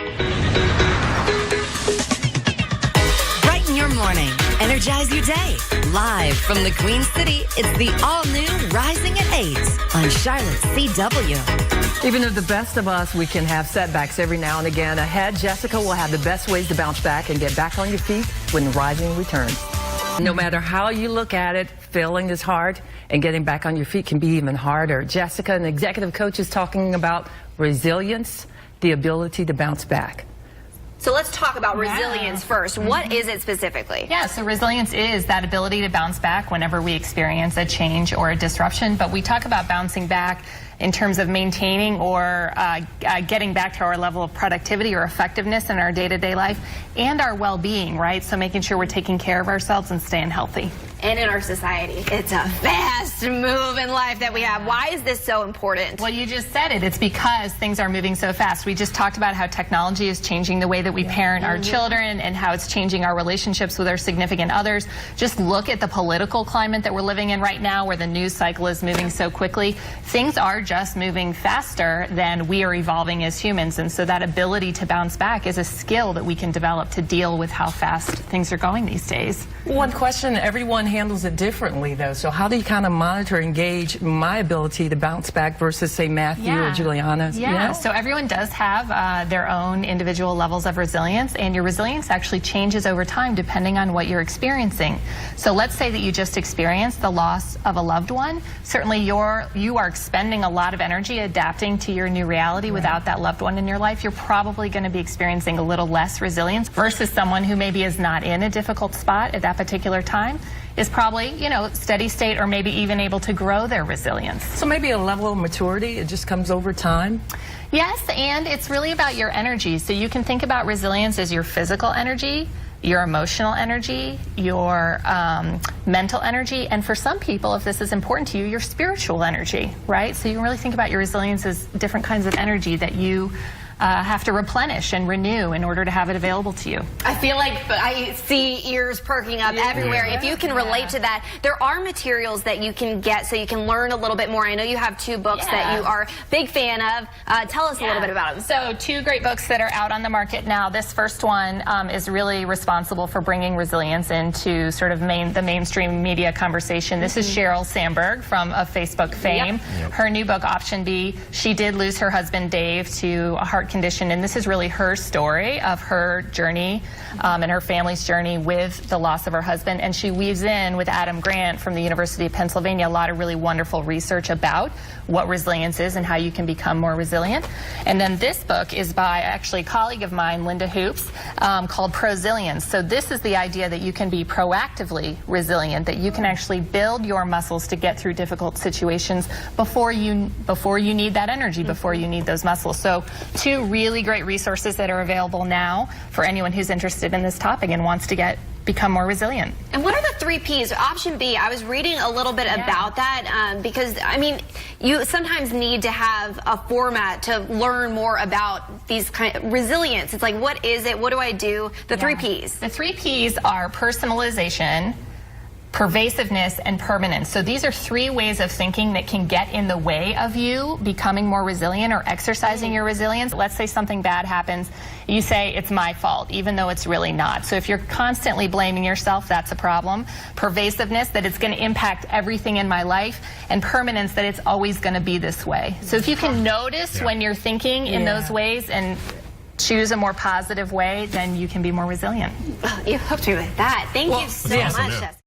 Brighten your morning. Energize your day. Live from the Queen City, it's the all-new Rising at 8 on Charlotte CW. Even if the best of us, we can have setbacks every now and again. Ahead, Jessica will have the best ways to bounce back and get back on your feet when rising returns. No matter how you look at it, failing is hard, and getting back on your feet can be even harder. Jessica, an executive coach, is talking about resilience, the ability to bounce back. So let's talk about resilience first. What is it specifically? Yeah, so resilience is that ability to bounce back whenever we experience a change or a disruption. But we talk about bouncing back in terms of maintaining or getting back to our level of productivity or effectiveness in our day-to-day life and our well-being, right? So making sure we're taking care of ourselves and staying healthy. And in our society, it's a fast move in life that we have. Why is this so important? Well, you just said it. It's because things are moving so fast. We just talked about how technology is changing the way that we parent our children and how it's changing our relationships with our significant others. Just look at the political climate that we're living in right now, where the news cycle is moving so quickly. Things are just moving faster than we are evolving as humans, and so that ability to bounce back is a skill that we can develop to deal with how fast things are going these days. One question, everyone handles it differently, though. So how do you kind of monitor and gauge my ability to bounce back versus, say, Matthew or Juliana's? Yeah, you know? So everyone does have their own individual levels of resilience, and your resilience actually changes over time depending on what you're experiencing. So let's say that you just experienced the loss of a loved one. Certainly you are expending a lot of energy adapting to your new reality without that loved one in your life. You're probably going to be experiencing a little less resilience versus someone who maybe is not in a difficult spot at that particular time, is probably, you know, steady state or maybe even able to grow their resilience. So maybe a level of maturity, it just comes over time? Yes, and it's really about your energy. So you can think about resilience as your physical energy, your emotional energy, your mental energy, and for some people, if this is important to you, your spiritual energy, right? So you can really think about your resilience as different kinds of energy that you have to replenish and renew in order to have it available to you. I feel like I see ears perking up everywhere. If you can relate to that, there are materials that you can get so you can learn a little bit more. I know you have two books that you are a big fan of. Tell us a little bit about them. So two great books that are out on the market now. This first one is really responsible for bringing resilience into sort of the mainstream media conversation. This is Sheryl Sandberg from Facebook fame. Her new book, Option B, she did lose her husband Dave to a heart condition, and this is really her story of her journey and her family's journey with the loss of her husband. And she weaves in with Adam Grant from the University of Pennsylvania a lot of really wonderful research about what resilience is and how you can become more resilient. And then this book is by actually a colleague of mine, Linda Hoops, called Prosilience. So this is the idea that you can be proactively resilient, that you can actually build your muscles to get through difficult situations before you need that energy, before you need those muscles. So two really great resources that are available now for anyone who's interested in this topic and wants to become more resilient. And what are the 3 Ps? Option B, I was reading a little bit about that because, I mean, you sometimes need to have a format to learn more about these kind of resilience. It's like, what is it? What do I do? The 3 Ps. The 3 Ps are personalization, pervasiveness, and permanence. So these are 3 ways of thinking that can get in the way of you becoming more resilient or exercising your resilience. Let's say something bad happens. You say, it's my fault, even though it's really not. So if you're constantly blaming yourself, that's a problem. Pervasiveness, that it's going to impact everything in my life. And permanence, that it's always going to be this way. So if you can notice when you're thinking in those ways and choose a more positive way, then you can be more resilient. You hooked me with that. Thank you so much, Jessica.